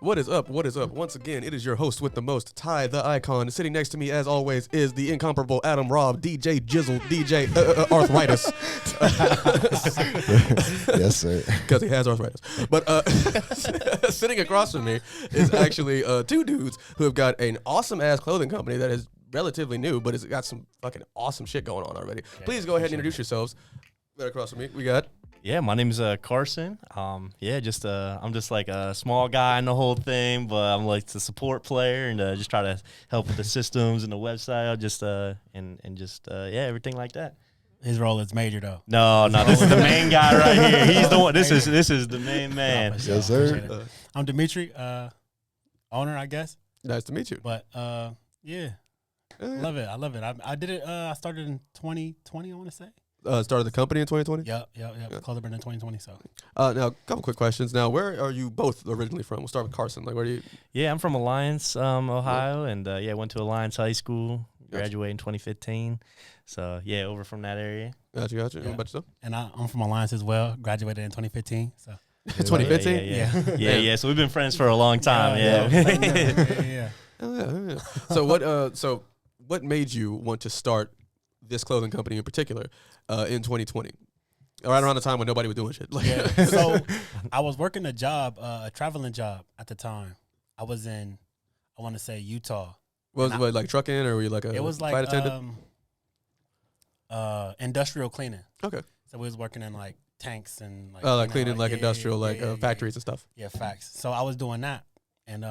What is up? What is up? Once again, it is your host with the most, Tai the Icon. Sitting next to me, as always, is the incomparable Adam Robb, DJ Jizzle, DJ Arthritis. Yes, sir. Because he has arthritis. But sitting across from me is actually two dudes who have got an awesome-ass clothing company that is relatively new, but it's got some fucking awesome shit going on already. Please go ahead and introduce yourselves. Right across from me, we got... Yeah, my name's Carson. I'm just like a small guy in the whole thing, but I'm like the support player and just try to help with the systems and the website, everything like that. His role is major though. No, this is the main guy right here. He's the one. This is the main man. Yes, sir. I'm Dimitri, owner, I guess. Nice to meet you. But yeah, I love it. I did it. I started in 2020. I want to say. Started the company in 2020? Yep. Called it in 2020. So, now, a couple quick questions. Now, where are you both originally from? We'll start with Carson. Like, where do you? Yeah, I'm from Alliance, Ohio, and went to Alliance High School. Graduated in 2015. So yeah, over from that area. Gotcha. Yeah. What about yourself? And I'm from Alliance as well. Graduated in 2015. So. 2015? Yeah. So we've been friends for a long time. Yeah. So what made you want to start this clothing company in particular in 2020? Right around the time when nobody was doing shit. So I was working a job, a traveling job at the time. I was in, I want to say Utah. Was it like trucking, or were you like a flight attendant? Industrial cleaning. Okay. So we was working in like tanks and like cleaning industrial factories and stuff. Yeah, facts. So I was doing that, and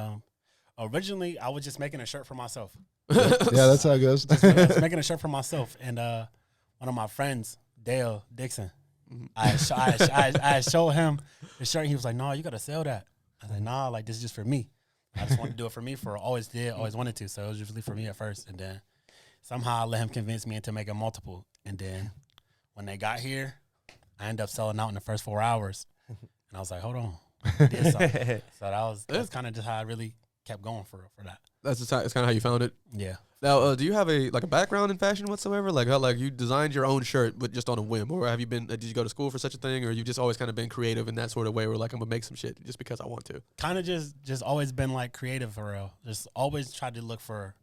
originally I was just making a shirt for myself. Yeah, that's how it goes. Just making a shirt for myself, and one of my friends, Dale Dixon, I showed him the shirt. He was like, "No, you gotta sell that." I was like, "Nah, like this is just for me. I just wanted to do it for me. Always wanted to. So it was usually for me at first, and then somehow I let him convince me into making multiple. And then when they got here, I ended up selling out in the first 4 hours, and I was like, "Hold on, I did something." So that's kind of just how I really kept going for that. That's kind of how you found it. Yeah. Now, do you have a background in fashion whatsoever? Like how you designed your own shirt, but just on a whim, or have you been? Did you go to school for such a thing, or you just always kind of been creative in that sort of way, where like I'm gonna make some shit just because I want to? Kind of just always been like creative for real. Just always tried to look for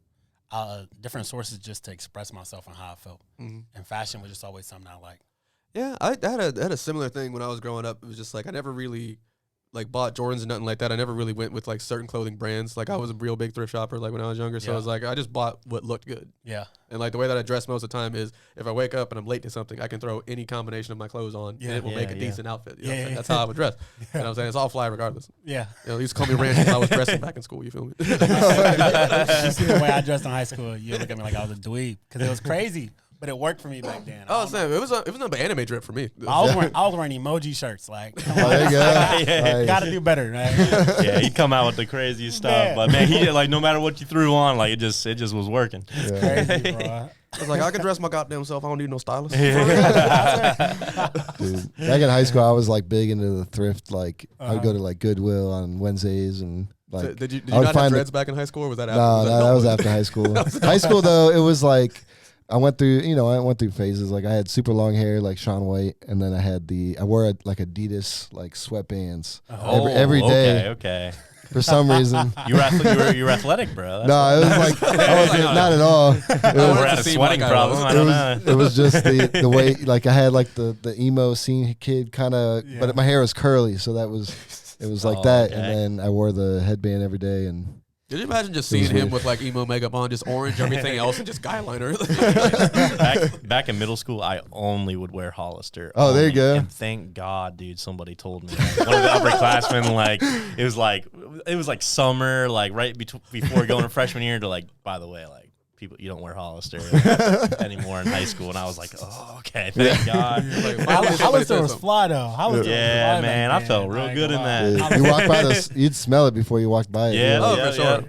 different sources just to express myself and how I felt. And fashion was just always something I liked. Yeah, I had a similar thing when I was growing up. It was just like I never really like bought Jordans and nothing like that. I never really went with like certain clothing brands. Like I was a real big thrift shopper like when I was younger. So I was like, I just bought what looked good. Yeah. And like the way that I dress most of the time is if I wake up and I'm late to something, I can throw any combination of my clothes on and it will make a decent outfit. You know that's how I would dress. You know what I'm saying? It's all fly regardless. Yeah. You know, they used to call me Ranch when I was dressing back in school. You feel me? You see the way I dressed in high school, you look at me like I was a dweeb because it was crazy. But it worked for me back then. Oh, Sam, it was nothing but anime drip for me. I was wearing emoji shirts. Like, there you go. Gotta do better. Right? Yeah, he'd come out with the craziest stuff, but man, he like no matter what you threw on, like it just was working. Crazy, bro. I was like, I can dress my goddamn self. I don't need no stylist. Dude, back in high school, I was like big into the thrift. Like I would go to like Goodwill on Wednesdays and like. So did you not have dreads back in high school, or was that after? No, that was after high school. High school though, it was like. I went through phases. Like I had super long hair, like Shaun White, and then I wore like Adidas like sweatbands every day. Okay. For some reason, you were athletic, bro. No, it was like I wasn't not at all. It was had a sweating problem. I don't know. It was just the way like I had like the emo scene kid kind of, but my hair was curly, so it was like that, and then I wore the headband every day and. Did you imagine just seeing him with like emo makeup on, just orange, everything else, and just guy liner? back in middle school, I only would wear Hollister. Oh, there you go. And thank God, dude, somebody told me. Like, one of the upperclassmen, like it was like summer, like right before going to freshman year. To like, by the way, like people, you don't wear Hollister anymore in high school. And I was like, oh, okay, thank God. Hollister was fly though. Yeah, man, I felt real good in that. Yeah. You walk by this, you'd smell it before you walked by it. Yeah, for sure.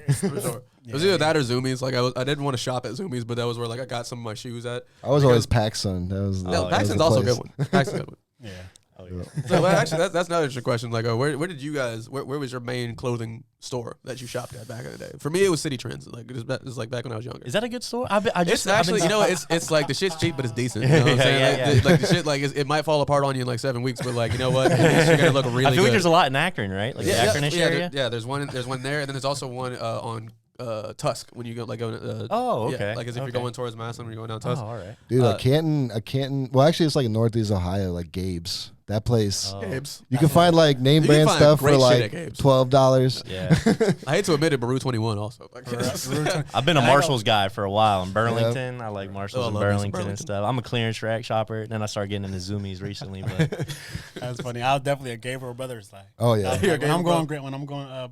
It was either that or Zoomies. Like I didn't want to shop at Zoomies, but that was where like I got some of my shoes at. I was always PacSun. That was PacSun's also a good one. PacSun's a good one. Yeah. Oh, yeah. So well, actually, that's another interesting question. Like, where did you guys? Where was your main clothing store that you shopped at back in the day? For me, it was City Trends. Like it was like back when I was younger. Is that a good store? It's actually, it's like the shit's cheap, but it's decent. You know what I'm saying? Like the shit, like it might fall apart on you in like 7 weeks, but like you know what, at least you're gonna look really. I feel good. like there's a lot in Akron, right? Like the Akron-ish area. Yeah, there's one there, and then there's also one on Tusk when you go oh, okay. Yeah, like as if you're going towards Maslin when you're going down Tusk. Oh, all right. Dude, Canton. Well, actually, it's like in Northeast Ohio, like Gabe's. That place. Gabe's. You can find like name brand stuff for like $12. Yeah. I hate to admit it, but Route 21 also. I've been a Marshalls guy for a while in Burlington. I like Marshalls in Burlington and stuff. I'm a clearance rack shopper. Then I started getting into Zoomies recently. But That's funny. I was definitely a Gabriel Brothers like. Oh yeah. When I'm going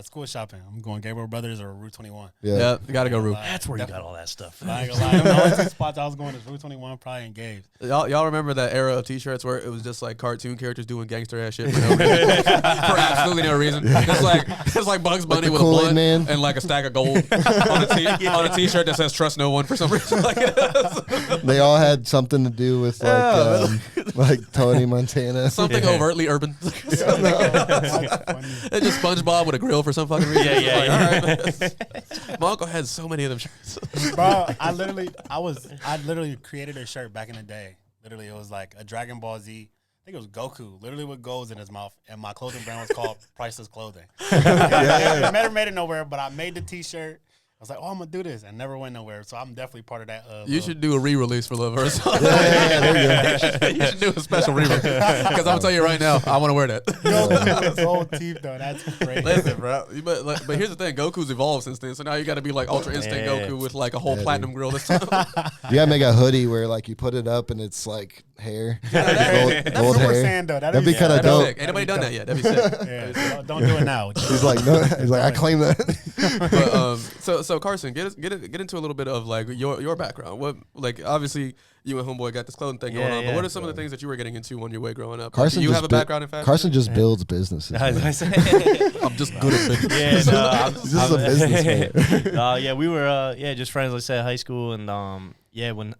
school shopping, I'm going Gabriel Brothers or Route 21. Yeah, you gotta go Route. that's where you got all that stuff from. I ain't gonna lie. The only two spots I was going is Route 21, probably in Gabe's. Y'all remember that era of T-shirts where it was just like cartoon characters doing gangster ass shit for no reason, for absolutely no reason. It's like Bugs Bunny with a blunt and like a stack of gold on a T-shirt that says "Trust No One" for some reason. They all had something to do with like Tony Montana. Something overtly urban. It's just SpongeBob with a grill for some fucking reason. Yeah. All right, my uncle had so many of them shirts. Bro, I literally created a shirt back in the day. Literally, it was like a Dragon Ball Z. I think it was Goku, literally with goals in his mouth, and my clothing brand was called Priceless Clothing. I never made it nowhere, but I made the T-shirt. I was like, oh, I'm gonna do this, and never went nowhere. So I'm definitely part of that. You should do a re-release for Love Earth. You should do a special re-release because I'm gonna tell you right now, I want to wear that. Yo, gold teeth though, that's crazy. Listen, bro. But here's the thing: Goku's evolved since then. So now you got to be like Ultra Instinct Goku with like a whole platinum grill this time. You gotta make a hoodie where like you put it up and it's like hair, gold hair. Saying, though. That'd be kind of dope. Sick. Ain't nobody done that yet. That'd be sick. Yeah, don't do it now. He's like, no. He's like, I claim that. But, so Carson, get into a little bit of like your background. What, like, obviously you and homeboy got this clothing thing going on, but what are some of the things that you were getting into on your way growing up? Carson, do you have a background in fashion? Carson just builds businesses. I'm just good at business. Yeah, He's just a businessman. Yeah, we were just friends. Like I said, high school, and when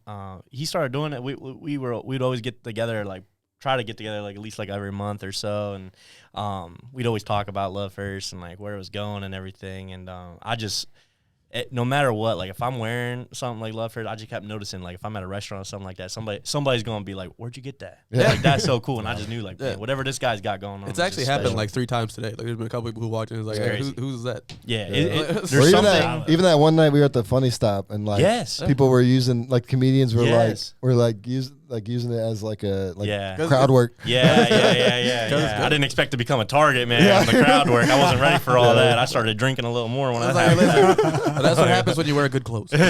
he started doing it, we'd always get together, like try to get together like at least like every month or so, and we'd always talk about Love First and like where it was going and everything, and no matter what, like if I'm wearing something like Love First, I just kept noticing, like if I'm at a restaurant or something like that, somebody's gonna be like, "Where'd you get that?" Yeah. Like that's so cool, and I just knew like, man, whatever this guy's got going on. It's actually happened like 3 times today. Like there's been a couple people who watched and it's like, hey, who's that? Yeah, There's there's even something. even that one night we were at the Funny Stop and like people were using, like comedians were using it as like a crowd work. Yeah. I didn't expect to become a target, man. On the crowd work, I wasn't ready for all that. I started drinking a little more when I had that. That's what happens when you wear good clothes. They're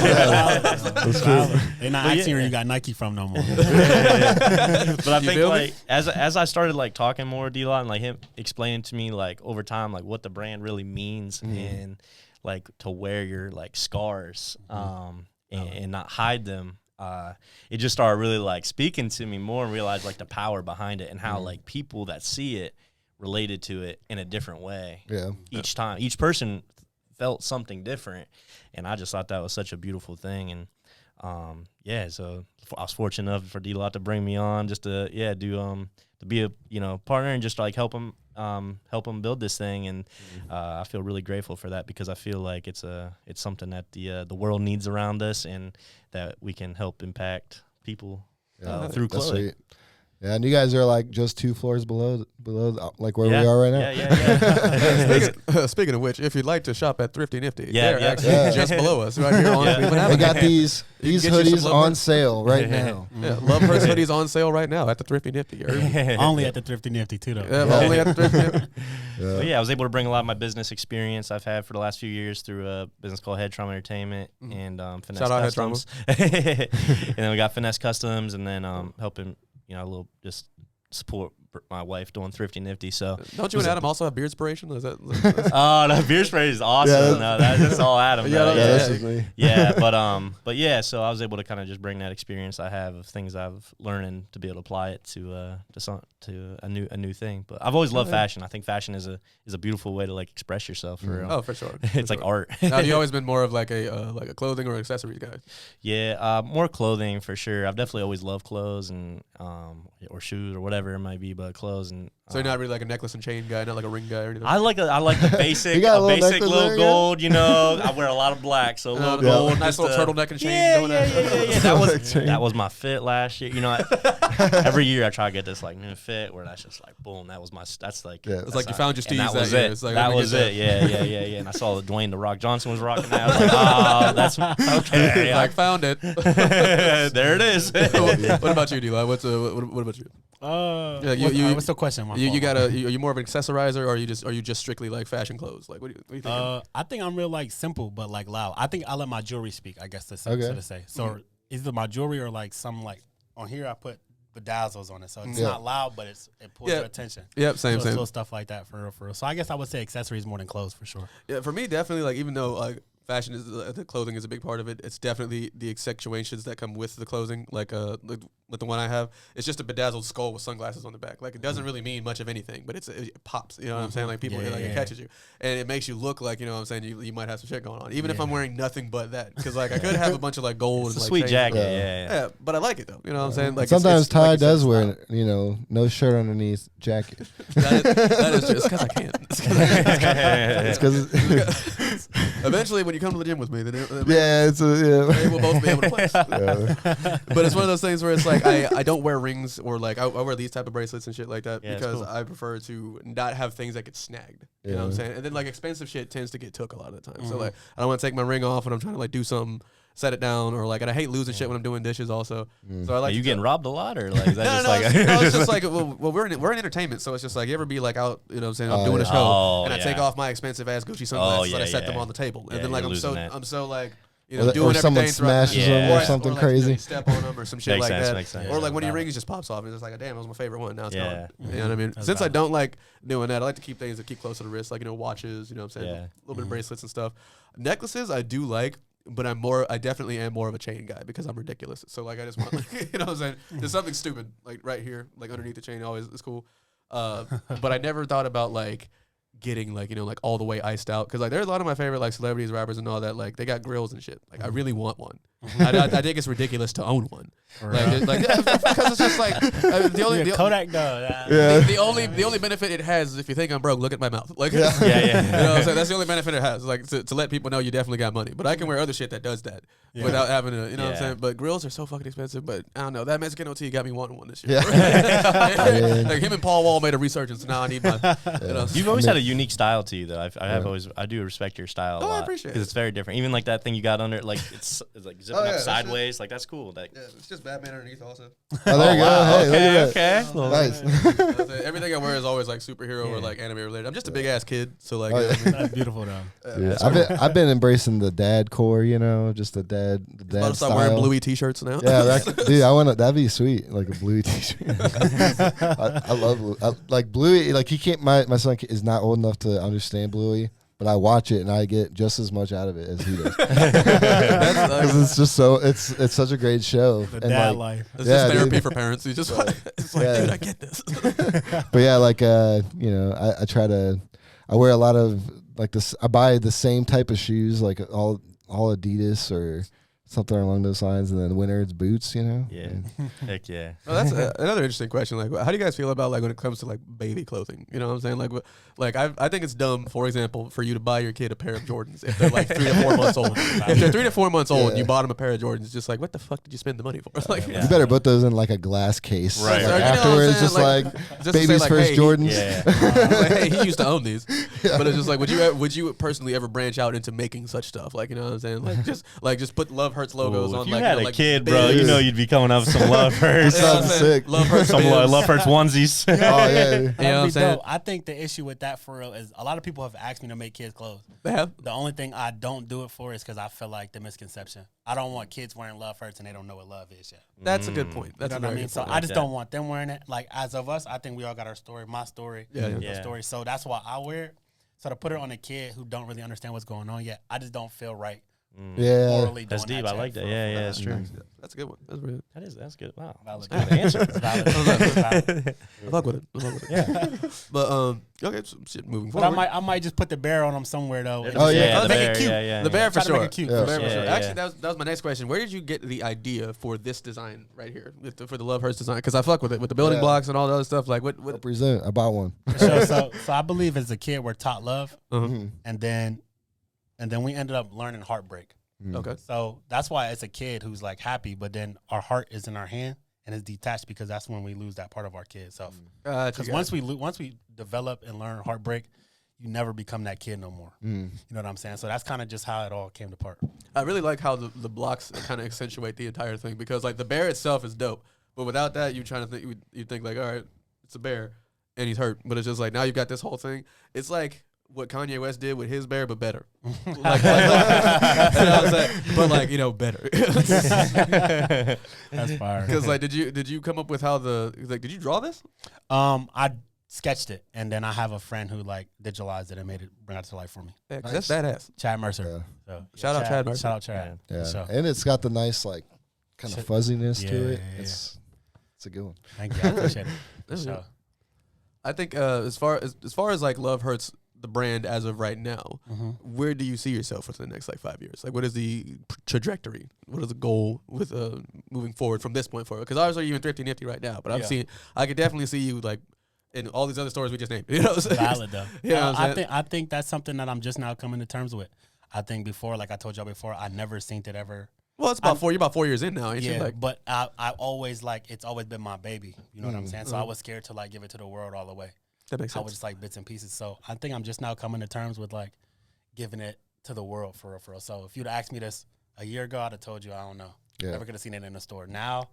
not asking where you got Nike from no more. But I think like as I started like talking more with D.Lott and like him explaining to me like over time like what the brand really means and like to wear your like scars and not hide them. It just started really like speaking to me more and realized like the power behind it and how like people that see it related to it in a different way. Yeah. Each time, each person felt something different, and I just thought that was such a beautiful thing. And so I was fortunate enough for D.Lott to bring me on just to to be a partner and just like help him build this thing. And I feel really grateful for that because I feel like it's something that the world needs around us and that we can help impact people through clothing. Sweet. Yeah, and you guys are like just 2 floors below like where we are right now. Yeah. Speaking of which, if you'd like to shop at Thrifty Nifty, they're actually just below us right here. They got these hoodies on sale right now. Yeah, Love First hoodies on sale right now at the Thrifty Nifty. Only at the Thrifty Nifty too, though. Yeah, only at the Thrifty Nifty. But I was able to bring a lot of my business experience I've had for the last few years through a business called Head Trauma Entertainment and Finesse Shout out Customs. And then we got Finesse Customs, and then helping a little just support my wife doing Thrifty Nifty. So Don't you and Adam also have beard inspiration? Is that? oh, the beer spray is awesome. Yeah, No, that's all Adam. Yeah, though. that's just me. Yeah, but yeah, so I was able to kind of just bring that experience I have of things I've learned and to be able to apply it to a new thing. But I've always loved fashion. I think fashion is a beautiful way to like express yourself for real. Oh, for sure. It's like art. Now, have you always been more of like a clothing or accessories guy? Yeah, more clothing for sure. I've definitely always loved clothes and or shoes or whatever it might be, but clothes and. So you're not really like a necklace and chain guy, not like a ring guy or anything. I like the basic, got a a little basic necklace little there, gold. You know, I wear a lot of black, so a little gold. Nice just, little turtleneck and chain. Yeah, going yeah, on. yeah. That was my fit last year. You know, every year I try to get this like new fit where that's just like boom. That's like Yeah. It's like you found your steez that was year. it. It's like, That was it. Yeah. And I saw that Dwayne the Rock Johnson was rocking that. I was like, oh, that's okay. Like found it. There it is. What about you, D.Lott? What about you? What's the question? My fault. Are you more of an accessorizer, or are you just strictly like fashion clothes? Like, what do you think? I think I'm real like simple but like loud. I think I let my jewelry speak. I guess to say. Okay. So to say. So either my jewelry or like some like on here I put bedazzles on it, so it's not loud, but it pulls your attention. Yep, same. Little stuff like that for real. So I guess I would say accessories more than clothes for sure. Yeah, for me, definitely. Like, even though like fashion is the clothing is a big part of it, it's definitely the accentuations that come with the clothing. Like with the one I have, it's just a bedazzled skull with sunglasses on the back. Like, it doesn't really mean much of anything, but it pops. You know what I'm saying? Like, people it catches you, and it makes you look like, you know what I'm saying, you might have some shit going on, even if I'm wearing nothing but that. Because like I could have a bunch of like gold and It's a like sweet chains. jacket. Yeah. Yeah. But I like it though. You know what I'm saying? Like, Sometimes it's Ty like you said, does it's wear, loud. no shirt underneath jacket. That is just because I can't. It's because Eventually, when you come to the gym with me, then yeah, we'll both be able to play. yeah. But it's one of those things where it's like I don't wear rings, or like I wear these type of bracelets and shit like that, Yeah, because cool. I prefer to not have things that get snagged. You know what I'm Yeah. saying? And then like expensive shit tends to get took a lot of the time. So like I don't want to take my ring off when I'm trying to like do something, set it down, or like, and I hate losing shit when I'm doing dishes also. So I like Are you to getting robbed a lot, or like is that just like it's just like well we're in entertainment, so it's just like, you ever be like out, you know what I'm saying, I'm doing a show, Oh, and I take yeah. off my expensive ass Gucci sunglasses, and I set them yeah. on the table, and Yeah, then like you're losing that. I'm so like, you Or know, doing someone everything throughout the smashes them or Right, something like, you know, crazy. you step on them or some shit Makes like sense, that. makes sense. Or like when your valid. rings just pops off, and it's like, damn, that was my favorite one. Now it's Yeah. gone. You know what I mean? That's Since I valid. don't like doing that, I like to keep things that keep close to the wrist, like, you know, watches, you know what I'm saying? Yeah. A little bit of bracelets and stuff. Necklaces I do like, but I definitely am more of a chain guy because I'm ridiculous. So like, I just want, like, you know what I'm saying? There's something stupid like right here, like underneath the chain always is cool. But I never thought about like getting like, you know, like all the way iced out, because like there's a lot of my favorite like celebrities, rappers and all that, like they got grills and shit. Like I really want one. I think it's ridiculous to own one. Because it's just like the only Kodak though. the only benefit it has is if you think I'm broke, look at my mouth. Like, yeah. you know what I'm saying? That's the only benefit it has, like to let people know you definitely got money. But I can wear other shit that does that without having to, you know what I'm Yeah. saying? But grills are so fucking expensive. But I don't know. That Mexican OT got me wanting one this Yeah. year. Like him and Paul Wall made a resurgence. Now I need my. You know, You've always had a unique style to you, though. I do respect your style a Oh, I lot. appreciate it. Because it's very different. Even like that thing you got under, like it's like zipping Oh, yeah, up that's sideways. Like that's cool. Like, yeah, it's just Batman underneath also. Oh, there you go. wow. Hey, look at Okay. that. Nice. Everything I wear is always like superhero or like anime related. I'm just a big ass kid, so like. Oh, yeah. That's beautiful though. Yeah, I've been embracing the dad core, you know, just the dad I'll start style. wearing bluey t-shirts now. Yeah, dude, I want to. That'd be sweet, like a bluey t-shirt. I love Bluey. Like Bluey. Like he can't. My son is not old enough to understand Bluey, but I watch it and I get just as much out of it as he does. Because it's just so. It's such a great show. The And dad like, life. It's Yeah, just therapy dude. for parents. You just it's like, Yeah. dude, I get this. But yeah, like you know, I try to. I wear a lot of like this. I buy the same type of shoes, like all Adidas or something along those lines, and then winter it's boots, you know. yeah. And- Heck yeah. Well, that's another interesting question. Like, how do you guys feel about like when it comes to like baby clothing? You know what I'm saying? Like I think it's dumb, for example, for you to buy your kid a pair of Jordans if they're like 3 to 4 months old. If they're 3 to 4 months old and you bought them a pair of Jordans, just like, what the fuck did you spend the money for? Like, Yeah. You better put those in like a glass case. Right. Like Or, you know what I'm afterwards, saying? just like just to baby's say, like, first hey, Jordans. Yeah. like, hey, he used to own these, but it's just like, would you personally ever branch out into making such stuff? Like, you know what I'm saying? Like, just put love Love Hurts logos Ooh, on. if you like, had you know, a like kid, bro, you bibs. know you'd be coming up with some Love Hurts. Sounds sick. Love Hurts. Some bibs. Love Hurts onesies. Oh yeah. You know what I'm saying? I think the issue with that for real is a lot of people have asked me to make kids clothes. They have. The only thing I don't do it for is because I feel like the misconception. I don't want kids wearing Love Hurts and they don't know what love is yet. That's a good point. That's You a know what I very mean? good So point. I just that. don't want them wearing it. Like, as of us, I think we all got our story, my story, Yeah. your story. So that's why I wear it. So to put it on a kid who don't really understand what's going on yet, I just don't feel right. Yeah. Morally That's doing deep. that I like shit that. for Yeah, real. yeah, that's true. That's a good one. That's really. That's good. Wow. Valid. That's a good answer. It's valid. It's valid. I fuck with it. I fuck with it. Yeah. But okay, so shit. Moving But forward. I might just put the bear on them somewhere though. and Oh, just yeah. the make bear, it cute. yeah, The bear for Try to make sure. it cute. Yeah. The bear for Yeah, sure. yeah. Actually, that was my next question. Where did you get the idea for this design right here for the Love Hurts design? Because I fuck with it with the building Yeah. blocks and all the other stuff. Like what? Represent. I bought one. So I believe as a kid we're taught love, Mhm. and then we ended up learning heartbreak. Okay. So that's why it's a kid who's like happy, but then our heart is in our hand and it's detached because that's when we lose that part of our kid self. Because once we develop and learn heartbreak, you never become that kid no more. You know what I'm saying? So that's kind of just how it all came to part. I really like how the blocks kind of accentuate the entire thing because like the bear itself is dope, but without that, you trying to think you think like, all right, it's a bear and he's hurt, but it's just like now you've got this whole thing. It's like what Kanye West did with his bear, but better. You know what I'm saying? But like better. That's fire. Because like, did you come up with how did you draw this? I sketched it, and then I have a friend who like digitalized it and bring it to life for me. Yeah, 'cause that's badass. Chad Mercer. Yeah. So, Shout out Chad Mercer. Shout out Chad. Yeah. So, And it's got the nice like kind of Shit. fuzziness to Yeah, it. yeah, It's a good one. thank you. I appreciate it. Yeah. So, I think as far as like Love Hurts the brand as of right now, where do you see yourself within the next like 5 years? Like, what is the trajectory? What is the goal with moving forward from this point forward? Because obviously you're in Thrifty Nifty right now, but I could definitely see you like in all these other stores we just named. You know what I'm saying? valid though. You know what I'm saying? I think that's something that I'm just now coming to terms with. I think before, like I told y'all before, I never seen it ever. Well, it's about you're about 4 years in now, ain't you? Yeah, Like, but I always like it's always been my baby. You know what I'm saying? So I was scared to like give it to the world all the way. that makes I sense. was just like bits and pieces. So I think I'm just now coming to terms with like giving it to the world for real. So if you'd asked me this a year ago, I'd have told you I don't know. Yeah. Never could have seen it in the store. Now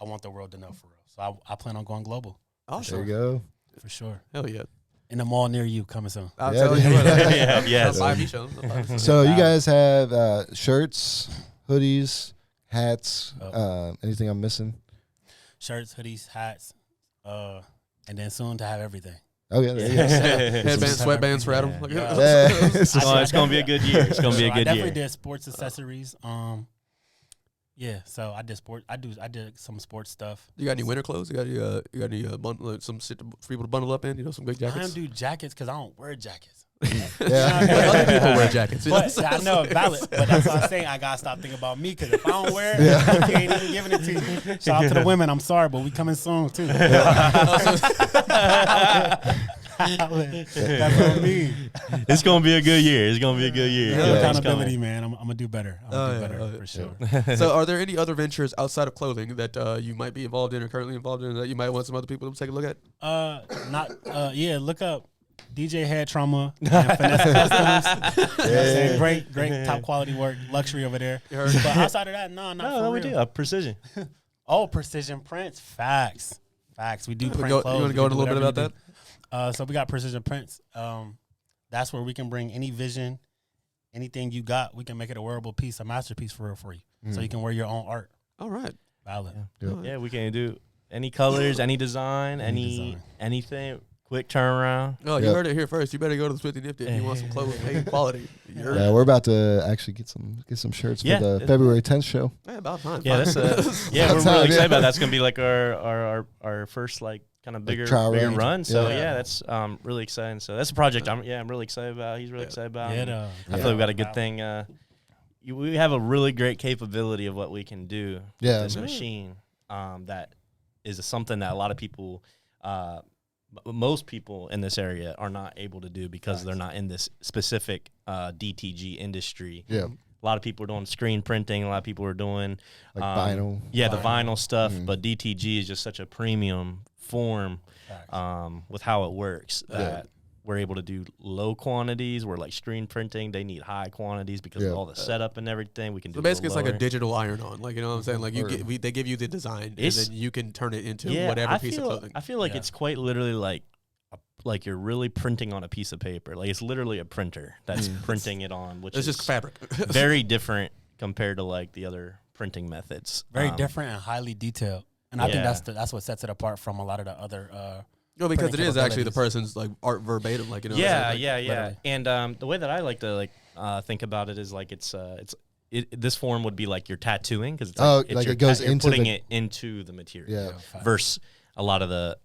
I want the world to know for real. So I plan on going global Awesome. There you go. for sure. Hell yeah. In the mall near you, coming soon. I'll Yeah, tell you dude. what. Yeah, yes. I'll buy me some. So you guys have shirts, hoodies, hats, anything I'm missing? Shirts, hoodies, hats, and then soon to have everything. Oh yeah, there you go. Headbands, sweatbands for Adam. Yeah. Yeah. Oh, it's gonna be a good year. It's gonna be a I good definitely year. did sports accessories. Yeah, so I did sport. I did some sports stuff. You got any winter clothes? You got any bundle, some shit for people to bundle up in? You know, some big I jackets. don't do jackets because I don't wear jackets. Yeah. But other people wear jackets. You know But what I'm I know it's valid. But that's what I'm saying. I gotta stop thinking about me because if I don't wear it, you ain't even giving it to you. Shout out to the women. I'm sorry, but we coming soon too. That's on me. It's gonna be a good year. It's gonna be a good year. Real Yeah, it's accountability, coming. man. I'm gonna do better. I'm gonna do better for sure. So, are there any other ventures outside of clothing that you might be involved in or currently involved in that you might want some other people to take a look at? Look up DJ Head Trauma and Finesse Customs. You know what I'm saying? Great top quality work, luxury over there. But outside of that, no, not for No, we real. do a precision. Oh, precision prints, facts. We do print You clothes. want to go in a little bit about that? So we got precision prints. That's where we can bring any vision, anything you got. We can make it a wearable piece, a masterpiece for real for you. So you can wear your own art. All right. Valid. Yeah, we can do any colors, any design, anything. Quick turnaround. Oh, you Yep. heard it here first. You better go to the Swifty Nifty if you want some clothes made quality. You heard it. Yeah, we're about to actually get some shirts Yeah. for the February 10th show. Yeah, about time. Yeah, that's yeah. We're That's really how- excited yeah. about that. That's gonna be like our first like kind of bigger trial range. run. So Yeah. yeah, that's really exciting. So that's a project I'm really excited about. He's really excited about. Yeah, And though. I feel like we got a good thing. We have a really great capability of what we can do Yeah. with this machine. That is something that a lot of people, most people in this area are not able to do because they're not in this specific DTG industry. Yeah. A lot of people are doing screen printing. A lot of people are doing Like vinyl. Yeah, the vinyl stuff. But DTG is just such a premium form Facts. with how it works. Yeah. we're able to do low quantities. We're like screen printing. They need high quantities because of all the setup and everything. We can do basically it's like a lower. digital iron-on. Like, you know what I'm saying? Like they give you the design, and then you can turn it into whatever piece of clothing. I feel like it's quite literally like you're really printing on a piece of paper. Like, it's literally a printer that's printing it on, which is just fabric. very different compared to like the other printing methods. Very different and highly detailed. And I think that's what sets it apart from a lot of the other. No, because it is actually the person's like art verbatim, like, you know. Yeah. literally. And the way that I like to think about it is like this form would be like you're tattooing because it goes into putting it into the material. Yeah. Versus a lot of the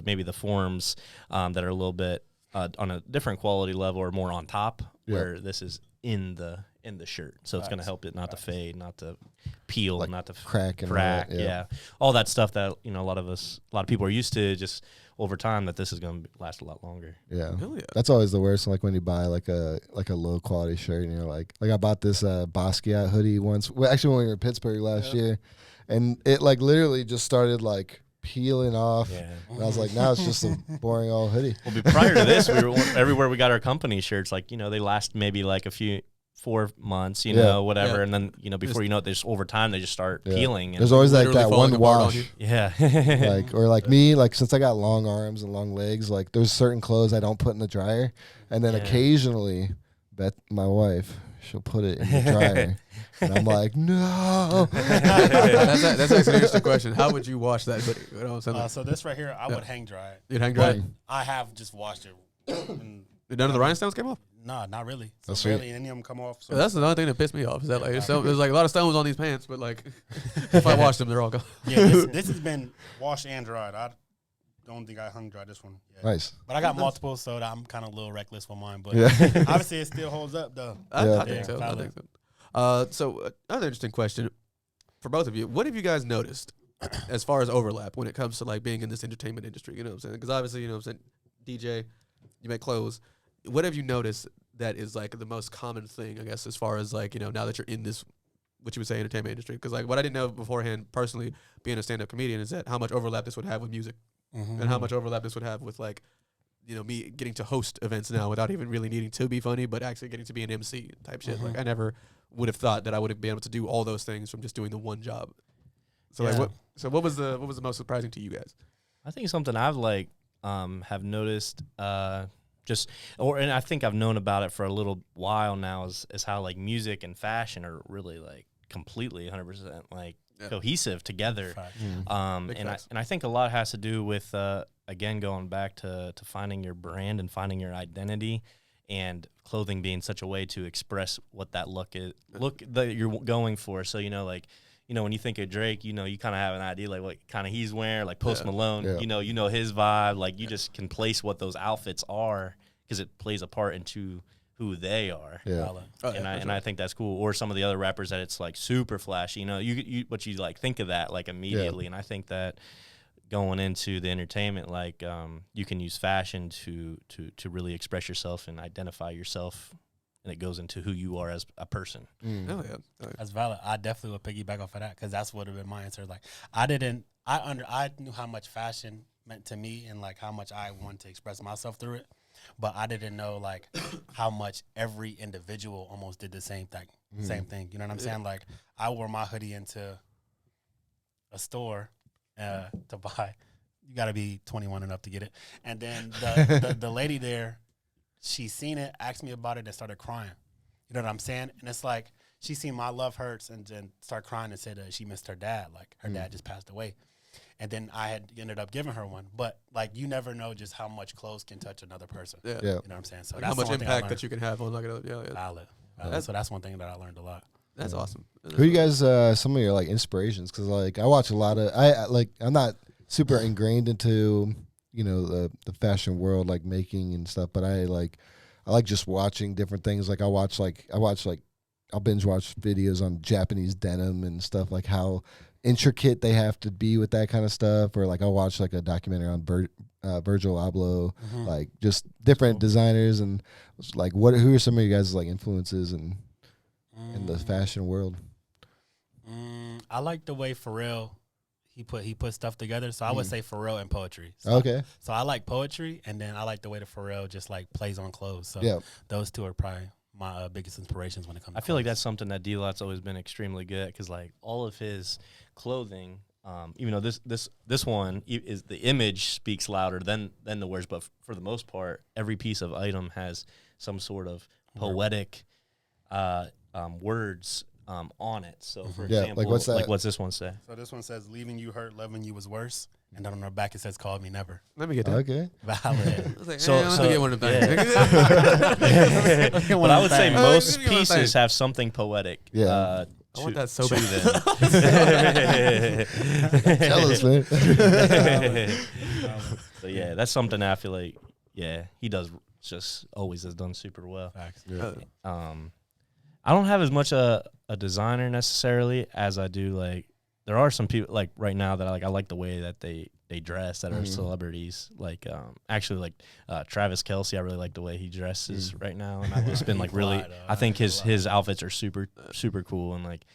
maybe the forms that are a little bit on a different quality level or more on top, where this is in the shirt, so it's going to help it not to fade, not to peel, like not to crack and crack. all that, All that stuff that a lot of people are used to. Just over time, that this is going to last a lot longer. Yeah. Hell yeah. That's always the worst. Like when you buy like a low quality shirt, and you're like I bought this Basquiat hoodie once. Well, actually, when we were in Pittsburgh last year, and it like literally just started like peeling off. Yeah. And I was like, now it's just a boring old hoodie. Well, prior to this, we were everywhere we got our company shirts. Like, they last maybe like 4 months, whatever, and then before you know it, they just over time they just start peeling. And there's always like that falling one apart on wash. you. Yeah. like me, like since I got long arms and long legs, like there's certain clothes I don't put in the dryer, and then occasionally, my wife, she'll put it in the dryer. And I'm like, no. That's actually an interesting question. How would you wash that hoodie? You know what I'm saying? So this right here, I would hang dry it. You'd hang dry it? I have just washed it. And None of the rhinestones came off? nah, not really. So That's barely any of them come off. So Yeah, that's the only thing that pissed me off. Is that like there's like a lot of stones on these pants, but like if I wash them, they're all gone. yeah, this has been washed and dried. I don't think I hung dry this one. Yeah. Nice. But I got multiple, so I'm kind of a little reckless with mine. But Yeah. obviously, it still holds up, though. I think so. I valid. think so. So another interesting question for both of you: what have you guys noticed as far as overlap when it comes to like being in this entertainment industry? You know what I'm saying? Because obviously, you know what I'm saying, DJ, you make clothes. What have you noticed that is like the most common thing, I guess, as far as like, now that you're in this, what you would say, entertainment industry? Because like what I didn't know beforehand, personally, being a stand-up comedian, is that how much overlap this would have with music, and how much overlap this would have with like, me getting to host events now without even really needing to be funny, but actually getting to be an MC type shit. Like I never would have thought that I would have been able to do all those things from just doing the one job. So like what was the most surprising to you guys? I think something I've like have noticed and I think I've known about it for a little while now is how like music and fashion are really like completely 100% like cohesive together. And I think a lot has to do with again going back to finding your brand and finding your identity, and clothing being such a way to express what that look that you're going for. So when you think of Drake, you kind of have an idea like what kind of he's wearing, like Post Malone. Yeah. You know his vibe. Like you just can place what those outfits are because it plays a part into who they are. Yeah. And I think that's cool. Or some of the other rappers that it's like super flashy. You like think of that like immediately. And I think that going into the entertainment, like you can use fashion to really express yourself and identify yourself. And it goes into who you are as a person. Oh yeah, That's valid. I definitely would piggyback off of that because that's what would have been my answer. Like I knew how much fashion meant to me and like how much I wanted to express myself through it, but I didn't know like how much every individual almost did the same thing. You know what I'm saying? Like I wore my hoodie into a store to buy. You got to be 21 and up to get it. And then the lady there, she seen it, asked me about it, and started crying. You know what I'm saying? And it's like she seen my love hurts and then start crying and said she missed her dad. Like her dad just passed away. And then I had ended up giving her one. But like you never know just how much clothes can touch another person. Yeah. You know what I'm saying? So Like that's how much the one thing I impact learned. that you can have on like Valid. So that's one thing that I learned a lot. That's awesome. Who you guys? Some of your like inspirations? Because like I watch a lot of. I'm not super ingrained into the fashion world, like making and stuff. But I like just watching different things. Like I'll binge watch videos on Japanese denim and stuff, like how intricate they have to be with that kind of stuff. Or like I'll watch like a documentary on Virgil Abloh, like just different designers, and like who are some of you guys' like influences in the fashion world? I like the way Pharrell, he put stuff together. So I would say Pharrell and poetry. So, Okay. So I like poetry, and then I like the way that Pharrell just like plays on clothes. So Yeah. those two are probably my biggest inspirations when it comes. I feel like that's something that D.Lott's always been extremely good at, because like all of his clothing, even though this one is the image speaks louder than the words, but for the most part, every piece of item has some sort of poetic words on it. So for example, like what's that? Like what's this one say? So this one says, "Leaving you hurt, loving you was worse," and then on the back it says, "Call me never." Let me get that. Okay. Valid. I was like, So- let so- me get one of them. But I would say most give me one pieces thing. have something poetic. Yeah. I want that so to bad. them. Jealous, man. So yeah, that's something that I feel like he does just always has done super well. Facts. I don't have as much a designer necessarily as I do like there are some people like right now that I like the way that they dress that are celebrities like actually like Travis Kelce. I really like the way he dresses right now, and I've just been like really I think his outfits are super cool, and like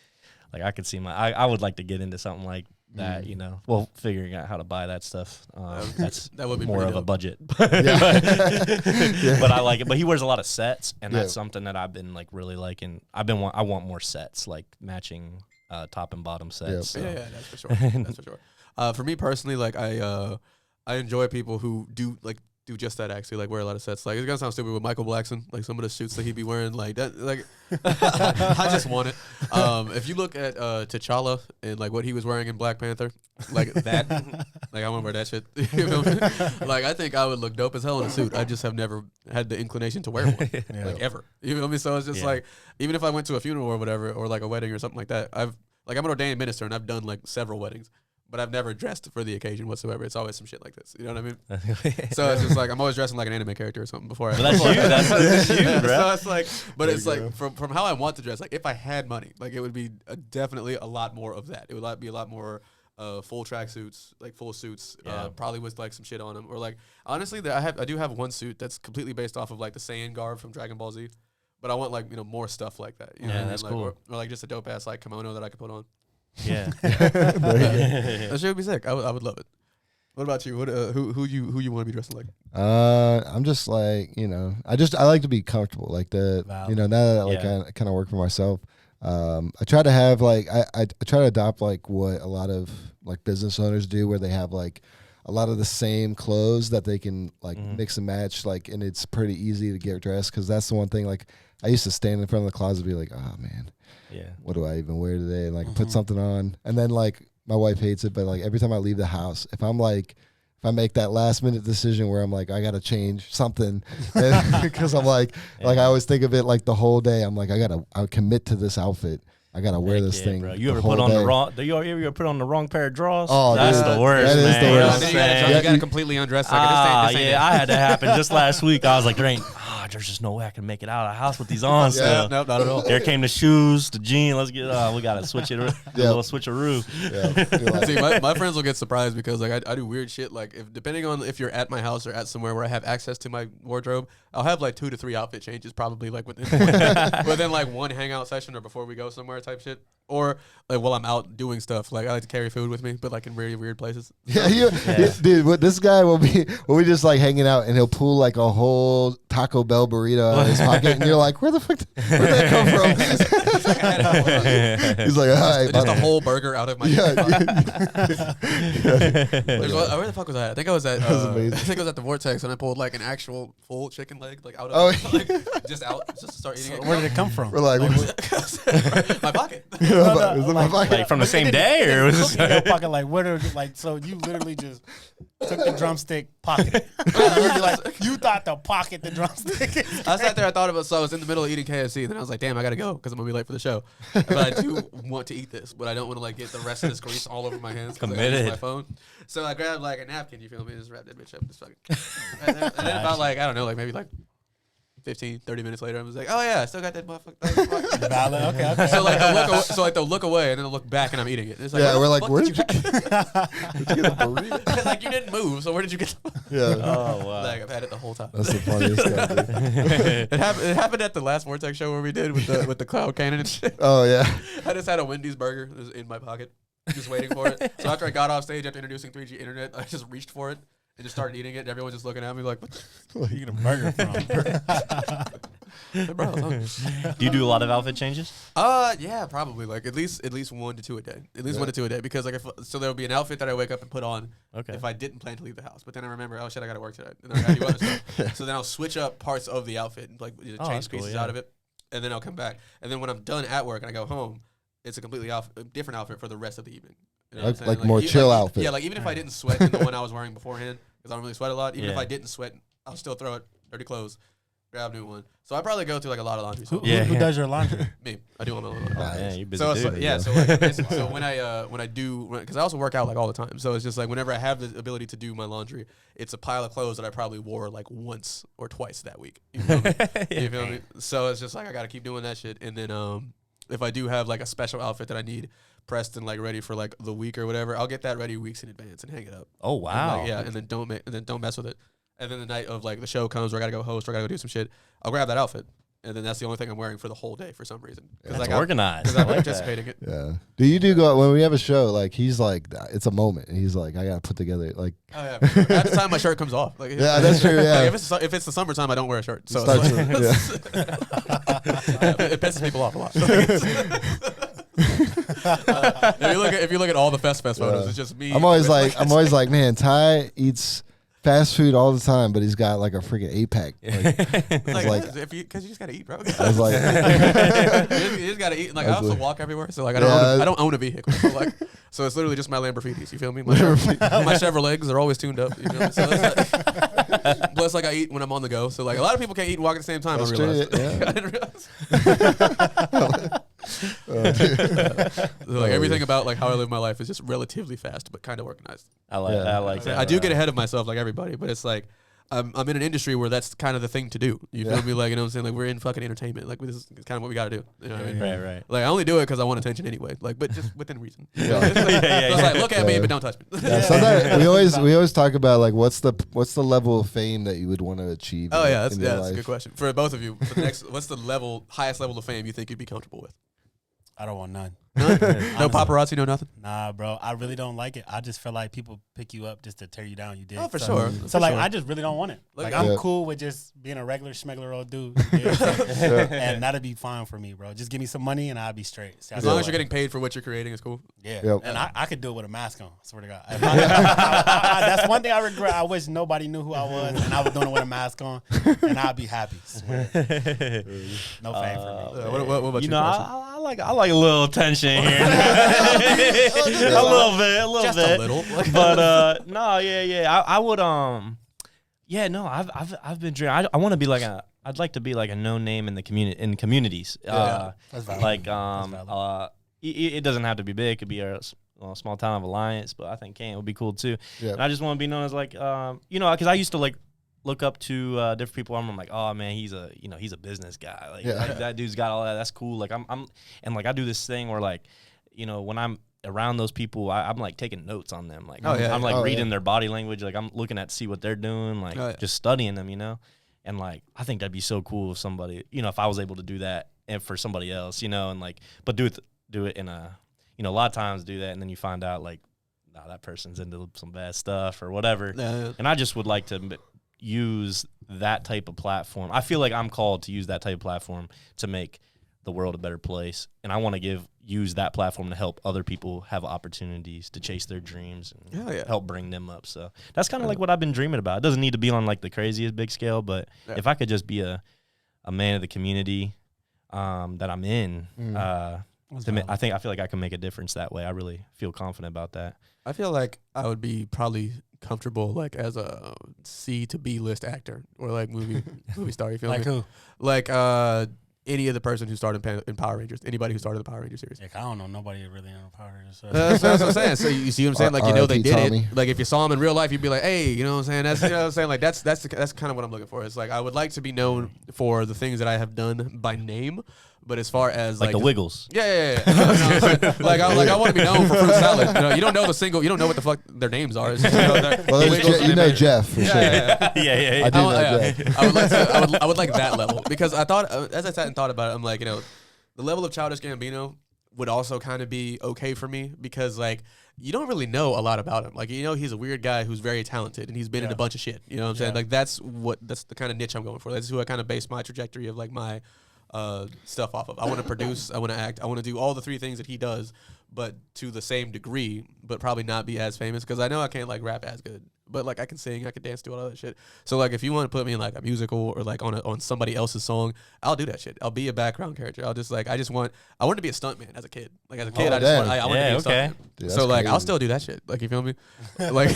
I could see I would like to get into something like that, you know. Well, figuring out how to buy that stuff, that would be more of a budget. But I like it. But he wears a lot of sets, and that's something that I've been like really liking. I want more sets, like matching top and bottom sets. So. Yeah, that's for sure. That's for sure. For me personally, like I enjoy people who do just that, actually, like wear a lot of sets. Like it's gonna sound stupid with Michael Blackson, like some of the suits that he'd be wearing, like that, like I just want it. If you look at T'Challa and like what he was wearing in Black Panther, like that, like I want to wear that shit. You feel me? Like I think I would look dope as hell in a suit. I just have never had the inclination to wear one, like ever. You feel me? So it's just like, even if I went to a funeral or whatever, or like a wedding or something like that, I'm an ordained minister and I've done like several weddings. But I've never dressed for the occasion whatsoever. It's always some shit like this. You know what I mean? So it's just like I'm always dressing like an anime character or something before. But that's you. That's you, bro. So it's like, but it's like from how I want to dress. Like if I had money, like it would be definitely a lot more of that. It would be a lot more full track suits, like full suits, probably with like some shit on them. Or like honestly, I do have one suit that's completely based off of like the Saiyan garb from Dragon Ball Z. But I want like more stuff like that. You know what I mean? That's like, cool. Or like just a dope ass like kimono that I could put on. Yeah. That shit would be sick. I would love it. What about you? What who you want to be dressing like? I'm just like, I like to be comfortable. Like now that I kind of work for myself, I try to have like I try to adopt like what a lot of like business owners do, where they have like a lot of the same clothes that they can like mix and match, like, and it's pretty easy to get dressed. Because that's the one thing, like I used to stand in front of the closet and be like, oh man, what do I even wear today? And like put something on, and then like my wife hates it, but like every time I leave the house, if I make that last minute decision where I'm like, I got to change something, because I'm like I always think of it like the whole day. I'm like, I commit to this outfit. I gotta wear this thing. Bro. You ever put on the wrong? Do you ever put on the wrong pair of drawers? Oh, that's dude, the worst. that is man. the You know worst. what I'm saying? You gotta completely undress. Like, this ain't I it. had that happen just last week. I was like, there's just no way I can make it out of the house with these on. Yeah, So nope, not at all. here came the shoes, the jeans. Let's get. We gotta switch it. A little switcheroo. Yeah. See, my friends will get surprised because like I do weird shit. Like depending on if you're at my house or at somewhere where I have access to my wardrobe, I'll have like 2 to 3 outfit changes probably like within like one hangout session or before we go somewhere type shit. Or like while I'm out doing stuff, like I like to carry food with me, but like in very weird places. Dude, this guy will be just like hanging out, and he'll pull like a whole Taco Bell burrito out of his pocket, and you're like, where did that come from? He's like, all right, just a whole burger out of my pocket. Where the fuck was I at? I think I was at. was amazing. I think I was at the Vortex, and I pulled like an actual full chicken leg, like out of just to start eating it. Where did it come from? We're like, My pocket. was it my pocket? Like from the same day, or was In your it? pocket, like where did so you literally just took the drumstick, pocket it. You thought to pocket the drumstick. I sat there, I thought about it, so I was in the middle of eating KFC, then I was like, damn, I gotta go because I'm gonna be late for the show. But I do want to eat this, but I don't want to like get the rest of this grease all over my hands because I use my phone. So I grabbed like a napkin, you feel me, just wrap that bitch up, just fucking. And then about like, I don't know, like maybe like 15, 30 minutes later, I was like, oh yeah, I still got that motherfucker. Valid. Okay. So they'll look away and then they'll look back and I'm eating it. It's like, Yeah, we're like, where did did you get a burrito? like you didn't move, so where did you get? Yeah, Oh wow. Like I've had it the whole time. that's the funniest stuff. Dude. It happened at the last Vortex show where we did with the cloud cannon and shit. Oh yeah, I just had a Wendy's burger. It was in my pocket. just waiting for it. So after I got off stage after introducing 3G internet, I just reached for it and just started eating it. And everyone's just looking at me like, what Where you get a burger from? Bro, I was hungry. Do you do a lot of outfit changes? Yeah, probably like at least 1 to 2 a day. At least 1 to 2 a day because like so there'll be an outfit that I wake up and put on if I didn't plan to leave the house. But then I remember, oh shit, I got to work today, and then I got to do other stuff. So then I'll switch up parts of the outfit and like change pieces out of it, and then I'll come back. And then when I'm done at work and I go home, it's a completely different outfit for the rest of the evening. You know like more chill outfit. Yeah, like even if I didn't sweat in the one I was wearing beforehand, because I don't really sweat a lot. Even if I didn't sweat, I'll still throw it dirty clothes, grab a new one. So I probably go through like a lot of laundry. So Who does your laundry? Me. I do all my own laundry. Yeah, you busy So dude, yeah, so like, basically, so when I do, because I also work out like all the time, so it's just like whenever I have the ability to do my laundry, it's a pile of clothes that I probably wore like once or twice that week. You feel me? You feel me? So it's just like I got to keep doing that shit, and then if I do have like a special outfit that I need pressed and like ready for like the week or whatever, I'll get that ready weeks in advance and hang it up. Oh wow! And, like, yeah, and then don't mess with it. And then the night of like the show comes, where I gotta go host or I gotta go do some shit, I'll grab that outfit, and then that's the only thing I'm wearing for the whole day for some reason. That's organized. Because I'm I like participating that. it. Yeah. Do you do go when we have a show? Like he's like, it's a moment. And he's like, I gotta put together like. Oh yeah. For sure. At the time my shirt comes off. Like, Yeah, that's true. Yeah. Like, if it's the summertime, I don't wear a shirt. So Starts it's like, it pisses people off a lot. If you look at all the fest photos, it's just me. I'm always like, man, Ty eats fast food all the time, but he's got like a freaking 8-pack. Because you just gotta eat, bro. I was like, you just gotta eat. Like I also walk everywhere, so like I don't own a vehicle. So it's literally just my Lamborghinis. You feel me? My Chevrolets, they're always tuned up. You feel me? So like, plus, like I eat when I'm on the go. So like a lot of people can't eat and walk at the same time. That's I realized. true, yeah. I didn't realize. So, like everything about like how I live my life is just relatively fast, but kind of organized. I like that. I do get ahead of myself like everybody, but it's like I'm in an industry where that's kind of the thing to do. You feel me? Like, you know what I'm saying? Like we're in fucking entertainment. Like this is kind of what we got to do. You know what I mean? Right. Like I only do it because I want attention anyway. Like, but just within reason. Yeah. It's like look at me, but don't touch me. yeah, sometimes we always talk about like what's the level of fame that you would want to achieve. Oh yeah, that's life? a good question for both of you. For the next, what's the highest level of fame you think you'd be comfortable with? I don't want none. No paparazzi, no nothing. Nah, bro. I really don't like it. I just feel like people pick you up just to tear you down. You did. Oh, for sure. So like, I just really don't want it. Like, I'm cool with just being a regular schmeggler old dude, and that'd be fine for me, bro. Just give me some money and I'll be straight. As long as you're getting paid for what you're creating, it's cool. Yeah, Yep. and I could do it with a mask on. I swear to God. That's one thing I regret. I wish nobody knew who I was, and I was doing it with a mask on, and I'd be happy. Swear. No fame for me. What about you? I like a little tension here. a little bit. Just a little. But no, yeah. I would I've been dreaming. I want to be like I'd like to be like a known name in the communities. That's valid. Like That's valid. it doesn't have to be big. It could be a small town of Alliance, but I think Kane would be cool too. Yeah. And I just want to be known as like because I used to like look up to different people. I'm like, oh man, he's a business guy. Like, like that dude's got all that. That's cool. Like I'm and like I do this thing where like, when I'm around those people, I'm like taking notes on them. Like I'm like reading their body language. Like I'm looking at see what they're doing. Like just studying them. And like I think that'd be so cool if somebody, if I was able to do that and for somebody else, and like, but do it in a, a lot of times do that and then you find out like, nah, that person's into some bad stuff or whatever. And I just would like to use that type of platform. I feel like I'm called to use that type of platform to make the world a better place, and I want to use that platform to help other people have opportunities to chase their dreams and help bring them up. So that's kind of like what I've been dreaming about. It doesn't need to be on like the craziest big scale, but if I could just be a man of the community that I'm in, I feel like I can make a difference that way. I really feel confident about that. I feel like I would be probably comfortable like as a C to B list actor or like movie star. You feel like me? who? Like any of the person who started in Power Rangers. Anybody who started the Power Rangers series. Like, I don't know nobody really in Power Rangers. That's what I'm saying. So you see what I'm saying? Like they did Tommy. it. Like if you saw them in real life, you'd be like, hey, you know what I'm saying? That's what I'm saying. Like that's kind of what I'm looking for. It's like I would like to be known for the things that I have done by name. But as far as like the Wiggles, yeah. like I want to be known for fruit salad. You don't know you don't know what the fuck their names are. It's just, Jeff. For sure. Yeah. I do know Jeff. I would like that level because I thought as I sat and thought about it, I'm like, the level of Childish Gambino would also kind of be okay for me because like you don't really know a lot about him. Like he's a weird guy who's very talented and he's been in a bunch of shit. You know what I'm saying? Like that's the kind of niche I'm going for. That's who I kind of base my trajectory of like my stuff off of. I want to produce, I want to act, I want to do all the 3 things that he does, but to the same degree, but probably not be as famous because I know I can't like rap as good. But like I can sing, I can dance, do all that shit. So like if you want to put me in like a musical or like on somebody else's song, I'll do that shit. I'll be a background character. I wanted to be a stuntman as a kid. Like as a kid, I wanted to be a stuntman. Dude, so like crazy. I'll still do that shit. Like you feel me? like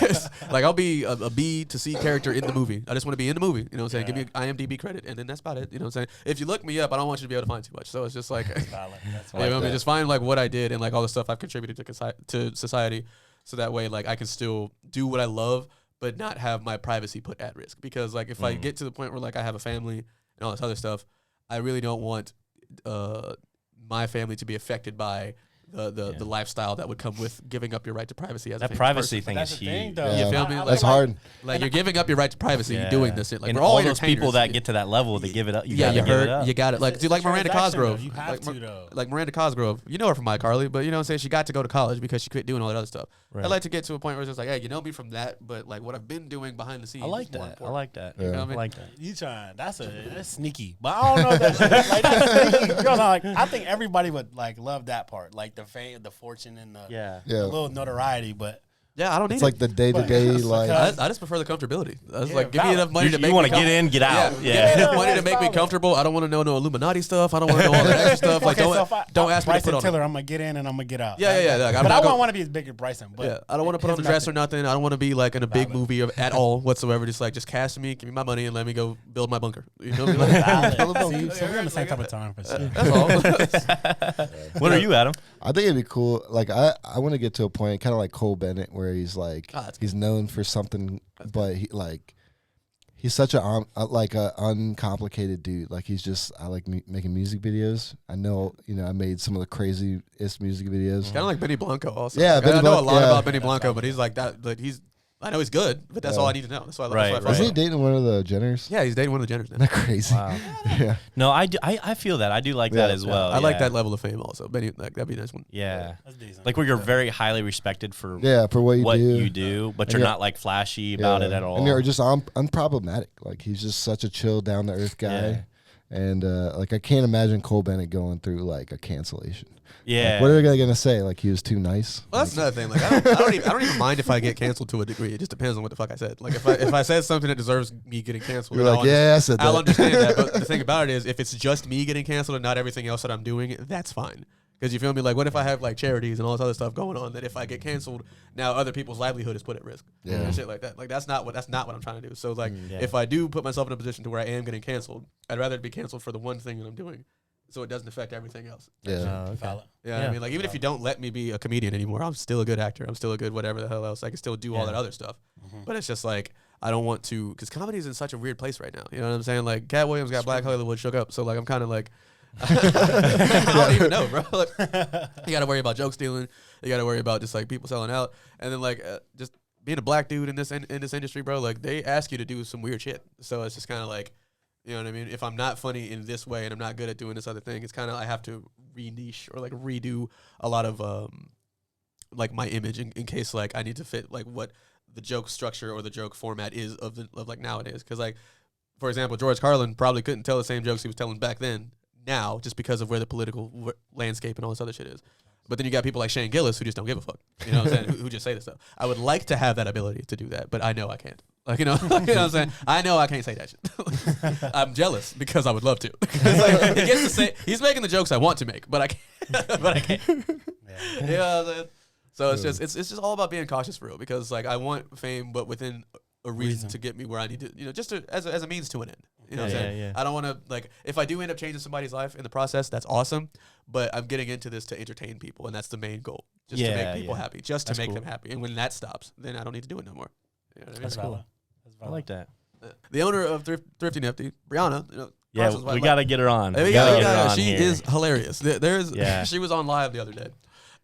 like I'll be a B to C character in the movie. I just want to be in the movie. You know what I'm saying? Give me an IMDb credit, and then that's about it. You know what I'm saying? If you look me up, I don't want you to be able to find too much. So it's just like, just find like what I did and like all the stuff I've contributed to society, so that way like I can still do what I love, but not have my privacy put at risk. Because like if I get to the point where like I have a family and all this other stuff, I really don't want my family to be affected by the lifestyle that would come with giving up your right to privacy as a famous privacy person. thing is huge. You feel me? That's hard. Like you're giving up your right to privacy. You're doing this shit. Like and we're all those people entertainers. that get to that level, they give it up. You got it. Like dude, like Miranda Cosgrove. You have to though. Like Miranda Cosgrove. You know her from iCarly, but you know what I'm saying? She got to go to college because she quit doing all that other stuff. Right. I'd like to get to a point where it's just like, hey, you know me from that, but like what I've been doing behind the scenes. I like is more that. I important. like that. Yeah. You know what I mean? I like that. You trying? That's sneaky, but I don't know. That's sneaky. You know, like I think everybody would like love that part, like the fame, the fortune, and the little notoriety. But Yeah, I don't need It's it. like the day-to-day life. I just prefer the comfortability. I was Yeah, like, give me enough money to make You want me to get in, get out. Give me enough money to that's make me valid. comfortable. I don't want to know no Illuminati stuff. I don't want to know all that extra stuff. Like, okay, so if don't ask me to Bryson put on. Tiller, I'm gonna get in and I'm gonna get out. Yeah. Like, But I won't want to be as big as Bryson. But Yeah, I don't want to put on a dress or nothing. I don't want to be like in a big movie at all whatsoever. Just cast me, give me my money, and let me go build my bunker. You know what I mean? Like, See, so we're on the same type of time for sure. that's all. What are you, Adam? I think it'd be cool. Like I want to get to a point, kind of like Cole Bennett, where he's like that's he's known for something, but he's such a uncomplicated dude. Like I like making music videos. I know I made some of the craziest music videos. Kind of like Benny Blanco also. Yeah, Like, Benny I know a Blanco, lot yeah. about Benny Blanco, but he's like that. But I know he's good, but that's all I need to know. That's why I Right, that's why I Isn't he follow him. dating one of the Jenners? Yeah, he's dating one of the Jenners now. Isn't that crazy? Wow. Yeah. No, I feel that. I do like that as well. I like yeah. that level of fame also. Benny, like that'd be a nice one. Yeah. That's decent. Like where you're very highly respected for For what you do. but And you're you're- not like flashy about it at all. And you're just unproblematic. Like he's just such a chill, down to earth guy. Yeah. And like I can't imagine Cole Bennett going through like a cancellation. yeah. Like, what are they gonna say? Like he was too nice? Well, that's another thing. Like I don't even mind if I get canceled to a degree. It just depends on what the fuck I said. Like if I said something that deserves me getting canceled, You're then like, yeah, I said that. I'll understand that. But the thing about it is, if it's just me getting canceled and not everything else that I'm doing, that's fine. Because you feel me? Like, what if I have like charities and all this other stuff going on that if I get canceled, now other people's livelihood is put at risk. Yeah. And shit like that. Like that's not what I'm trying to do. So like, Yeah. if I do put myself in a position to where I am getting canceled, I'd rather be canceled for the one thing that I'm doing, so it doesn't affect everything else. Yeah. Okay. Valid. You know what I mean? Like, even if you don't let me be a comedian anymore, I'm still a good actor. I'm still a good whatever the hell else. I can still do all that other stuff. But it's just like, I don't want to, because comedy is in such a weird place right now. You know what I'm saying? Like, Cat Williams got Black Hollywood shook up. So, like, I'm kind of like, I don't even know, bro. Like, you got to worry about joke stealing. You got to worry about just, like, people selling out. And then, like, just being a black dude in this industry, bro, like, they ask you to do some weird shit. So, it's just kind of like, you know what I mean? If I'm not funny in this way and I'm not good at doing this other thing, it's kind of I have to re-niche or like redo a lot of like my image in case like I need to fit like what the joke structure or the joke format is of like nowadays. Because like, for example, George Carlin probably couldn't tell the same jokes he was telling back then now just because of where the political landscape and all this other shit is. But then you got people like Shane Gillis who just don't give a fuck. You know what I'm saying? who just say this stuff. I would like to have that ability to do that, but I know I can't. Like, you know what I'm saying? I know I can't say that shit. I'm jealous because I would love to. Like, he gets to say, he's making the jokes I want to make, but I can't. But I can't. Yeah. You know what I'm saying? So it's just all about being cautious for real, because like I want fame, but within a reason to get me where I need to, just as a means to an end. You know what I'm saying? Yeah. I don't want to, like, if I do end up changing somebody's life in the process, that's awesome. But I'm getting into this to entertain people, and that's the main goal. Just to make people happy, just to make them happy. And when that stops, then I don't need to do it no more. You know what I mean? That's cool. I like that. The owner of Thrifty Nifty, Brianna, Yeah, Carson's wife, we got to get her on. She is hilarious. She was on live the other day.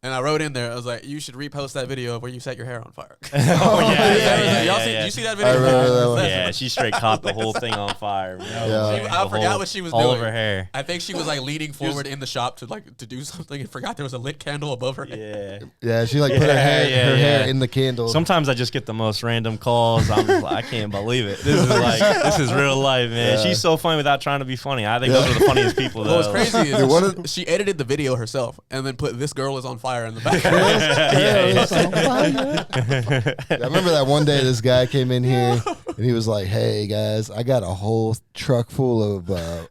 And I wrote in there, I was like, you should repost that video of where you set your hair on fire. Yeah. You see that video? I remember that one. Yeah, she straight caught the whole thing on fire. Bro. Yeah. I forgot what she was doing. All of her hair. I think she was like leaning forward in the shop to do something and forgot there was a lit candle above her head. Yeah. She like put her hair in the candle. Sometimes I just get the most random calls. I'm just like, I can't believe it. This is real life, man. Yeah. She's so funny without trying to be funny. I think those are the funniest people, though. What's crazy is she edited the video herself and then put "This girl is on fire" in the background. I remember that one day this guy came in here and he was like, "Hey guys, I got a whole truck full of gravel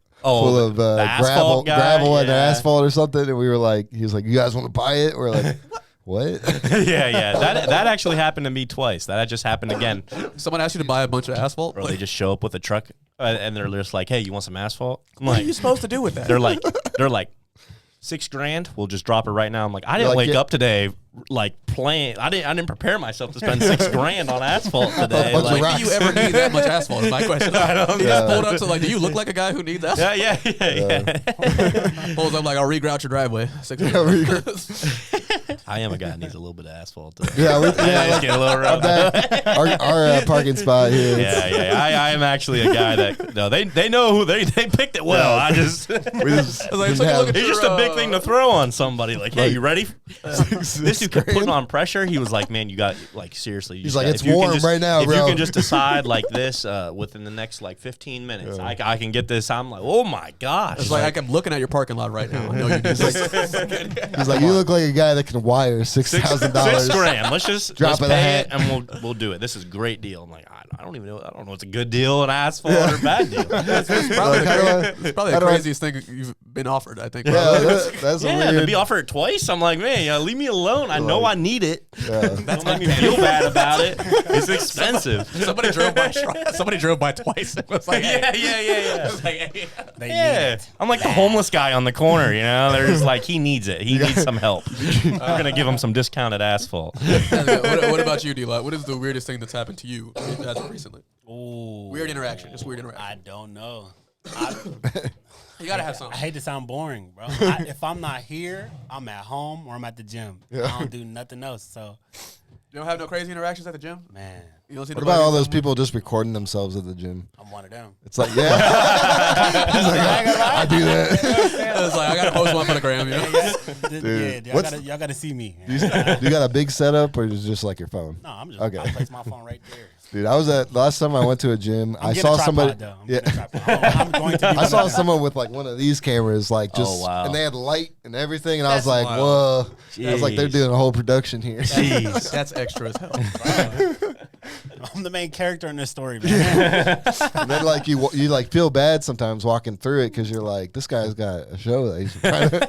and asphalt or something." And we were like, he was like, "You guys want to buy it?" We're like, "What?" Yeah. That actually happened to me twice. That just happened again. Someone asked you to buy a bunch of asphalt. Bro, they just show up with a truck and they're just like, "Hey, you want some asphalt?" I'm What like, are you supposed to do with that? they're like $6,000. We'll just drop it right now. I'm like, I didn't wake up today like playing. I didn't prepare myself to spend $6,000 on asphalt today. When do you ever need that much asphalt? Is my question. I don't He know. just pulled up to like, do you look like a guy who needs asphalt? Yeah. Pulls up like, I'll regrout your driveway. I am a guy that needs a little bit of asphalt. Though. Yeah, I just get a little rough. our parking spot here. Yeah. I am actually a guy that they know who they picked it well. I just I was like, take a look at it's just a big thing to throw on somebody. Like, hey, you ready? This dude kept putting on pressure. He was like, man, you got like seriously. He's like, it's warm right now, bro. If you can just decide like this within the next like 15 minutes, I can get this. I'm like, oh my gosh. It's like I'm looking at your parking lot right now. I know you need this. He's like, you look like a guy that can wire $6,000. $6,000. Let's just Drop let's it a pay hat. it and we'll do it. This is a great deal. I'm like, I don't even know. I don't know. It's a good deal, an asphalt or a bad deal. It's probably the craziest thing you've been offered. I think. Yeah, that's Yeah, weird. to be offered twice, I'm like, man, leave me alone. I know I need it. Yeah. Don't make me feel bad about it. It's expensive. Somebody drove by twice. It was like, Yeah. It's like, hey. Yeah, I'm like the homeless guy on the corner. You know, they're just like, he needs it. He needs some help. We're gonna give him some discounted asphalt. What about you, D.Lott? What is the weirdest thing that's happened to you as of recently? Ooh, Weird interaction, just weird interaction. I don't know. You gotta have I something. hate to sound boring, bro. If I'm not here, I'm at home or I'm at the gym. I don't do nothing else. So, You don't have no crazy interactions at the gym? man, You don't see What nobody about all do those something? people just recording themselves at the gym? I'm one of them. It's like, yeah. He's like, I do that. It's like I gotta post one for the gram, you know? Dude, Y'all gotta see me. Do you got a big setup or is it just like your phone? No, I'm just Okay. I place my phone right there. Dude, I was at last time I went to a gym. I I'm saw getting a somebody. tripod, though. I'm Yeah, getting a tripod. I'm going to. I saw someone with like one of these cameras, like just, Oh, wow. and they had light and everything, and I was That's like, wild. whoa! I was like, they're Jeez. doing a whole production here. Jeez. That's extra as hell. I'm the main character in this story, man. And then like you like feel bad sometimes walking through it because you're like, this guy's got a show that he's trying to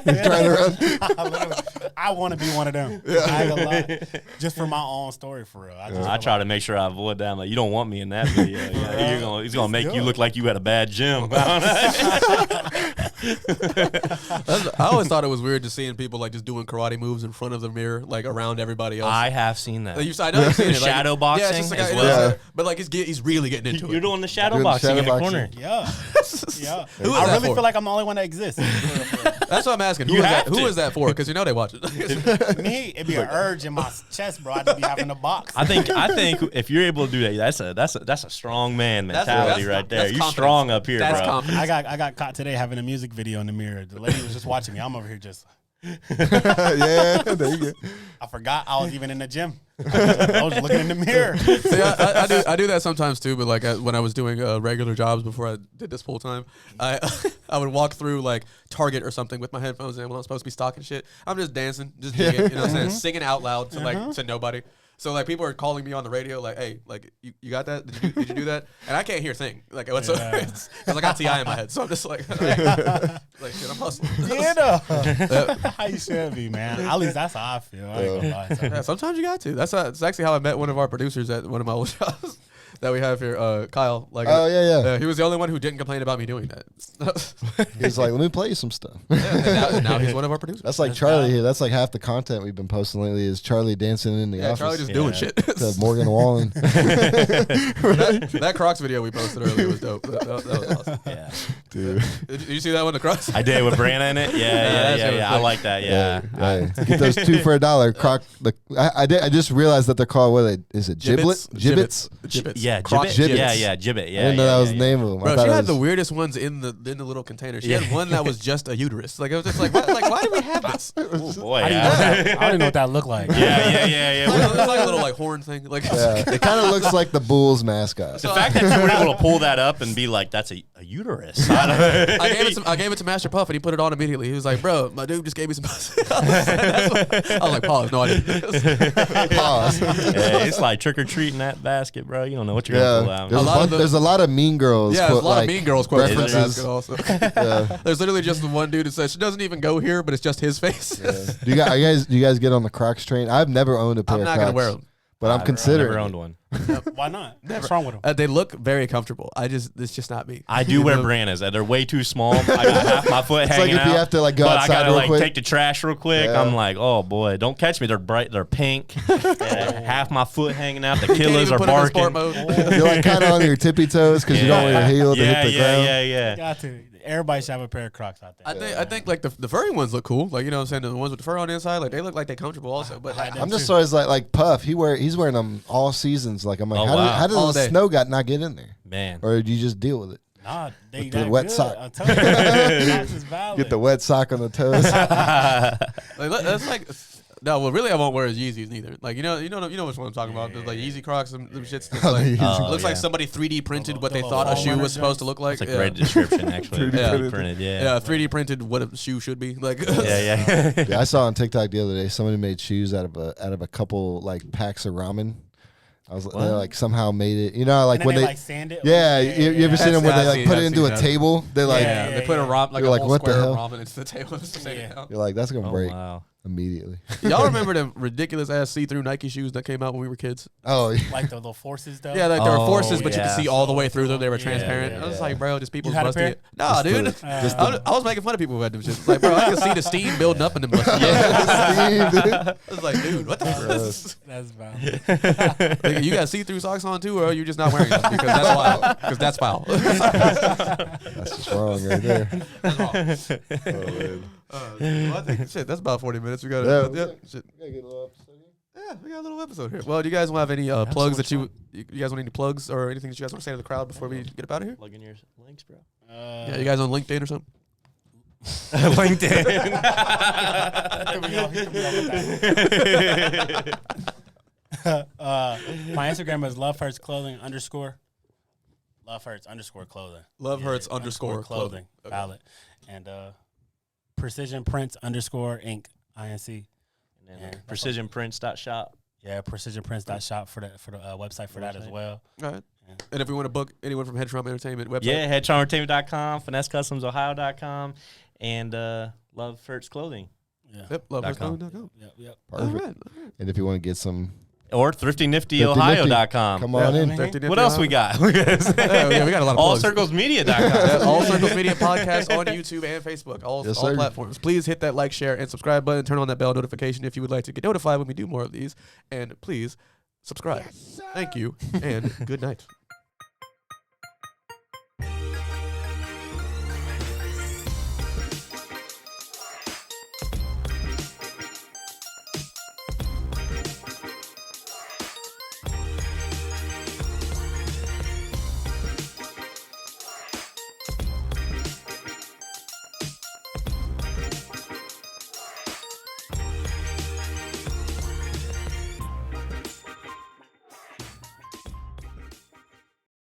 run. I want to be one of them. I ain't gonna lie. Just for my own story, for real. I try to make sure I avoid that. I'm like, you don't want me in that video. He's gonna make you look like you at a bad gym. I always thought it was weird just seeing people like just doing karate moves in front of the mirror, like around everybody else. I have seen that. I know you've seen it. Like, Shadow yeah, it's just boxing like, as I- well. Yeah. But like he's really getting into You're it. doing the shadow Doing boxing in the shadow corner. Yeah. Yeah. Who is I that really for? feel like I'm the only one that exists. That's what I'm asking. You have Who to. is that for? Because you know they watch it. Me, it'd be an urge in my chest, bro. I'd just be having to box. I think if you're able to do that, that's a strong man mentality right there. that's You're confidence. strong up here, That's bro. confidence. I got caught today having a music video in the mirror. The lady was just watching me. I'm over here just. Yeah, there you go. I forgot I was even in the gym. I was looking in the mirror. See, I do that sometimes too, but like when I was doing regular jobs before I did this full time, I would walk through like Target or something with my headphones in when I'm supposed to be stocking shit. I'm just dancing, just digging, you know what I'm saying, singing out loud to like to nobody. So like people are calling me on the radio like, hey, like you got that? Did you do that? And I can't hear a thing. Like what's up? Because I got TI in my head, so I'm just like, like shit, I'm hustling. How you should be, man. At least that's how I feel. I ain't gonna lie. So, Yeah, sometimes you got to. That's actually how I met one of our producers at one of my old jobs. that we have here, Kyle. Like, Oh, yeah. he was the only one who didn't complain about me doing that. He's like, let me play you some stuff. and now he's one of our producers. That's like Charlie here. That's like half the content we've been posting lately is Charlie dancing in the office. Charlie just doing shit. To Morgan Wallen. that Crocs video we posted earlier was dope. That was awesome. Yeah. Dude. Did you see that one, the Crocs? I did with Brianna in it. Yeah. I like that. Yeah. Hey, get those 2 for $1. Croc. I just realized that they're called, what is it? Giblets? Gibbets. Yeah, Croc Gibbet. gibbets. Yeah, Gibbet. Yeah, I didn't know that was the name of them. Bro, I thought she it had was, the weirdest ones in the little container. She had one that was just a uterus. Like, it was just like, why do we have this? Oh boy. I didn't know what that looked like. Yeah. It's like a little like horn thing. Like, yeah, it kind of looks like the Bulls mascot. The fact that you were able to pull that up and be like, "That's a uterus." I gave it to Master Puff and he put it on immediately. He was like, "Bro, my dude just gave me some." I was like, "Pause." No, I didn't. Pause. Yeah, it's like trick or treat in that basket, bro. You don't know what you're gonna pull out. There's a lot of Mean Girls. Yeah, there's a lot of Mean Girls quotes in that references. basket also. There's literally just the one dude that says she doesn't even go here, but it's just his face. Yeah. Do you guys get on the Crocs train? I've never owned a pair of Crocs. I'm not gonna wear them. But I'm considering. Never owned one. Why not? What's wrong with them? They look very comfortable. It's just not me. I do wear Brianna's. They're way too small. I got half my foot It's hanging like if out. you have to like go but outside I gotta real like quick. take the trash real quick. Yeah. I'm like, oh boy, don't catch me. They're bright. They're pink. Half my foot hanging out. The killers are barking. You're like kind of on your tippy toes because you don't want your heel to hit the ground. Yeah. Got to. Everybody should have a pair of Crocs out there. I think like the furry ones look cool. Like, you know what I'm saying? The ones with the fur on the inside, like they look like they're comfortable also. But I'm just always like Puff. He's wearing them all seasons. Like I'm like, how does the snow not get in there? Man. Or do you just deal with it? Nah, they the wet sock. I'm telling you, Crocs is valid. Get the wet sock on the toes. that's like. No, well, really, I won't wear Yeezys neither. Like, you know which one I'm talking about. There's like Yeezy Crocs and them shits. That's like, looks like somebody 3D printed what they thought a shoe was supposed to look like. It's a great description, actually. 3D printed. Yeah, 3D printed what a shoe should be. Like, yeah. I saw on TikTok the other day somebody made shoes out of a couple like packs of ramen. They like somehow made it. You know, like when they like sand it. Yeah, you ever seen them where they like put it into a table? They like they put a whole what the square hell? of ramen into the table. You're like, that's gonna break Wow. immediately. Y'all remember them ridiculous ass see-through Nike shoes that came out when we were kids? Oh, yeah. Like the little forces though. Yeah, like there were forces, but you yeah. could see all the way through them. They were transparent. I was like, bro, just people You had a busting pair? it. Nah, dude. I was making fun of people who had them shit. Like, bro, I can see the steam building up in them. I was like, dude, what the fuck? That's valid. Like, you got see-through socks on too, or are you just not wearing them? Because that's wild. Because that's foul. That's just wrong right there. That's wrong. Well, I think shit. That's about 40 minutes. We got shit. Yeah, we got a little episode here. Well, do you guys want to have any plugs that you guys want any plugs or anything that you guys want to say to the crowd before we get up out of here? Plug in your links, bro. Yeah, you guys on LinkedIn or something? LinkedIn. My Instagram is lovehurtsclothing_. Love hurts _clothing. Love hurts _ clothing. Okay. Valid. And precision prints _ ink INC. And then precisionprints.shop. Yeah, precisionprints.shop for the website for that as well. All right. Yeah. And if we want to book anyone from Headstrong Entertainment website, Yeah, headstrong.entertainment.com, finessecustomsohio.com, and Love Hurts Clothing. Yeah. Yep. Lovehurtsclothing.com. Yep. Perfect. All right. And if you want to get some, Or thriftyniftyohio.com. come on in. What else we got? Yeah, we got a lot of plugs. AllCirclesMedia.com. All Circles Media Podcast on YouTube and Facebook. All Yes, sir. platforms. Please hit that like, share, and subscribe button. Turn on that bell notification if you would like to get notified when we do more of these. And please subscribe. Thank you, and good night.